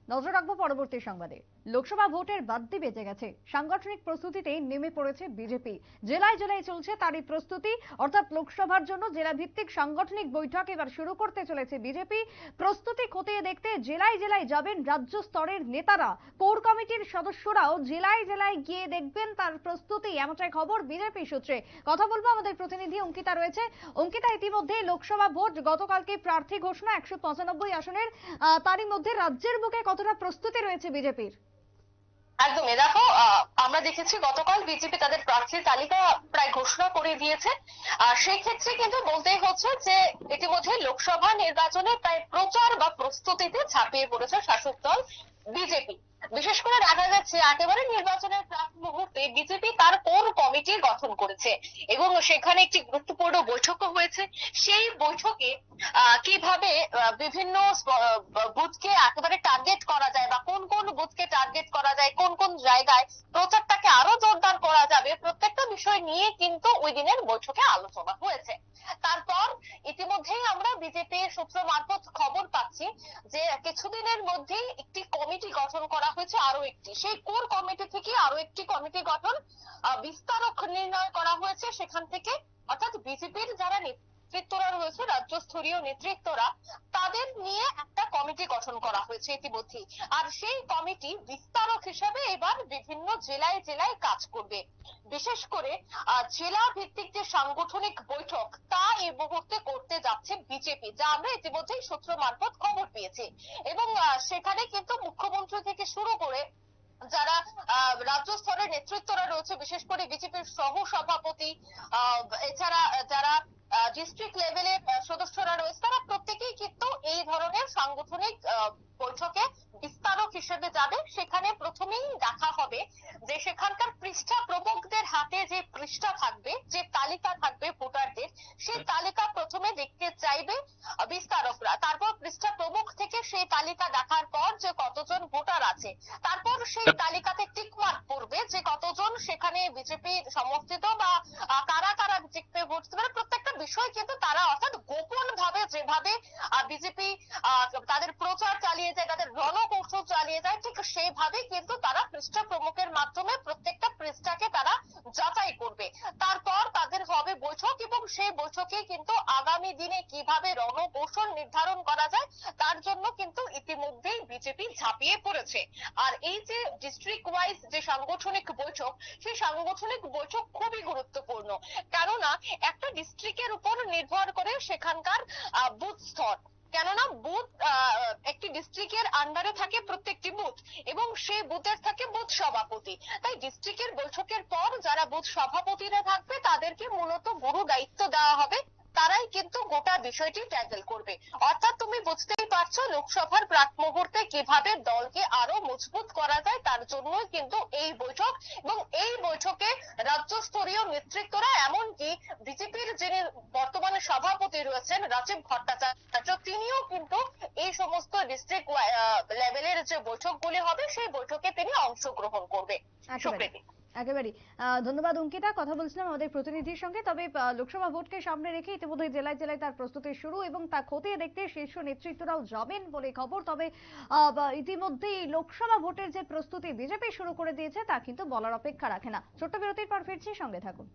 নজর রাখবো পরবর্তী সংবাদে। লোকসভা ভোটের বাদ্যি বেজে গেছে, সাংগঠনিক প্রস্তুতিতে নেমে পড়েছে বিজেপি। জেলায় জেলায় চলছে তারই প্রস্তুতি, অর্থাৎ লোকসভার জন্য জেলা ভিত্তিক সাংগঠনিক বৈঠক এবার শুরু করতে চলেছে বিজেপি। প্রস্তুতি খতিয়ে দেখতে জেলায় জেলায় যাবেন রাজ্য স্তরের নেতারা। কোর কমিটির সদস্যরাও জেলায় জেলায় গিয়ে দেখবেন তার প্রস্তুতি, এমনটাই খবর বিজেপি সূত্রে। কথা বলবো, আমাদের প্রতিনিধি অঙ্কিতা রয়েছে। অঙ্কিতা, ইতিমধ্যে লোকসভা ভোট গতকালকে প্রার্থী ঘোষণা 195 আসনের, তারই মধ্যে রাজ্যের বুকে কতটা প্রস্তুতি রয়েছে বিজেপির? একদমই, দেখো, আমরা দেখেছি গতকাল বিজেপি তাদের প্রার্থীর তালিকা প্রায় ঘোষণা করে দিয়েছে। সেই ক্ষেত্রে কিন্তু বলতেই হচ্ছে যে ইতিমধ্যে লোকসভা নির্বাচনে প্রায় প্রচার বা প্রস্তুতিতে ঝাঁপিয়ে পড়েছে শাসক দল বিজেপি। বিশেষ করে দেখা যাচ্ছে একেবারে নির্বাচনের প্রাক মুহূর্তে বিজেপি তার কোর কমিটি গঠন করেছে এবং সেখানে একটি গুরুত্বপূর্ণ বৈঠকও হয়েছে। সেই বৈঠকে কিভাবে বিভিন্ন বুথকে একেবারে টার্গেট করা যায় বা কোন কোন বুথকে টার্গেট করা যায়, কোন কোন জায়গায় প্রচারটাকে আরো জোরদার করা যাবে, প্রত্যেকটা বিষয় নিয়ে কিন্তু ওই দিনের বৈঠকে আলোচনা হয়েছে। তারপর ইতিমধ্যেই আমরা বিজেপি সূত্র মারফত খবর পাচ্ছি যে কিছুদিনের মধ্যেই একটি কমিটি গঠন করা হয়েছে, আরো একটি, সেই কোর কমিটি থেকে আরো একটি কমিটি গঠন, বিস্তারক নির্ণয় করা হয়েছে সেখান থেকে। অর্থাৎ বিজেপির যারা নেতৃত্বরা রয়েছে, রাজ্য স্তরীয় নেতৃত্বরা, তাদের নিয়ে একটা কমিটি গঠন করা হয়েছে ইতিমধ্যেই। আর সেই কমিটি বিস্তারক হিসেবে এবার বিভিন্ন জেলায় জেলায় কাজ করবে। বিশেষ করে জেলা ভিত্তিক যে সাংগঠনিক বৈঠক তা এই মুহূর্তে করতে যাচ্ছে বিজেপি, যা আমরা ইতিমধ্যেই সূত্র মারফত খবর পেয়েছি। এবং সেখানে কিন্তু মুখ্যমন্ত্রী থেকে শুরু করে যারা রাজ্য স্তরের নেতৃত্বরা রয়েছে, বিশেষ করে বিজেপির সহ সভাপতি, এছাড়া যারা ডিস্ট্রিক্ট লেভেলের সদস্যরা রয়েছে, তারা প্রত্যেকেই কিন্তু এই ধরনের সাংগঠনিক বৈঠকে বিস্তারক হিসেবে যাবে। সেখানে প্রথমেই দেখা হবে যে সেখানকার পৃষ্ঠা প্রমুখদের হাতে যে পৃষ্ঠা থাকবে, যে তালিকা থাকবে ভোটারদের, সেই তালিকা প্রথমে দেখতে চাইবে বিস্তারকরা। তারপর পৃষ্ঠা প্রমুখ থেকে সেই তালিকা দেখার পর যে কতজন ভোটার আছে, তারপর সেই তালিকাতে টিক মার্ক করবে যে কতজন সেখানে বিজেপি সমর্থিত বা কারা কারা জিতবে ভোট দেবে। প্রত্যেকটা বিষয় কিন্তু তারা, অর্থাৎ গোপন ভাবে যেভাবে বিজেপি তাদের প্রচার চালিয়ে যায়, তাদের রণকৌশল চালিয়ে যায়, ঠিক সেইভাবে কিন্তু তারা পৃষ্ঠা প্রমুখের মাধ্যমে প্রত্যেকটা পৃষ্ঠাকে তারা যাচাই করবে। তারপর তাদের হবে বৈঠক এবং সেই বৈঠকে কিন্তু আগামী দিনে কিভাবে রণকৌশল নির্ধারণ করা যায় তার জন্য কিন্তু ইতিমধ্যেই বিজেপি ঝাঁপিয়ে পড়েছে। আর এই যে ডিস্ট্রিক্ট ওয়াইজ যে সাংগঠনিক বৈঠক, সেই সাংগঠনিক বৈঠক খুবই গুরুত্বপূর্ণ, কেননা একটা ডিস্ট্রিক্টের উপর নির্ভর করে সেখানকার বুথ স্তর। কেননা বুথ, একটি ডিস্ট্রিক্টের আন্ডারে থাকে প্রত্যেকটি বুথ এবং সেই বুথের থাকে বুথ সভাপতি। তাই ডিস্ট্রিক্টের বৈঠকের পর যারা বুথ সভাপতিরা থাকবে তাদেরকে মূলত গুরু দায়িত্ব দেওয়া হবে, তারাই কিন্তু গোটা বিষয়টি ট্যাকেল করবে। অর্থাৎ তুমি বুঝতেই পারছো লোকসভার প্রাক মুহূর্তে কিভাবে দলকে আরো মজবুত করা যায়, তার জন্যই কিন্তু এই বৈঠক। এবং এই বৈঠকে রাজ্য স্তরীয় নেতৃত্বরা, এমনকি বিজেপির যিনি বর্তমানে সভাপতি রয়েছেন রাজীব ভট্টাচার্য, তিনিও কিন্তু এই সমস্ত ডিস্ট্রিক্ট লেভেলের যে বৈঠকগুলি হবে সেই বৈঠকে তিনি অংশগ্রহণ করবে। সুপ্রীতি, একেবারে ধন্যবাদ অঙ্কিতা, কথা বলছিলাম আমাদের প্রতিনিধির সঙ্গে। তবে লোকসভা ভোটকে সামনে রেখে ইতিমধ্যে জেলায় জেলায় তার প্রস্তুতি শুরু এবং তা খতিয়ে দেখতে শীর্ষ নেতৃত্বরাও যাবেন বলে খবর। তবে ইতিমধ্যেই লোকসভা ভোটের যে প্রস্তুতি বিজেপি শুরু করে দিয়েছে তা কিন্তু বলার অপেক্ষা রাখে না। ছোট্ট বিরতির পর ফিরছি, সঙ্গে থাকুন।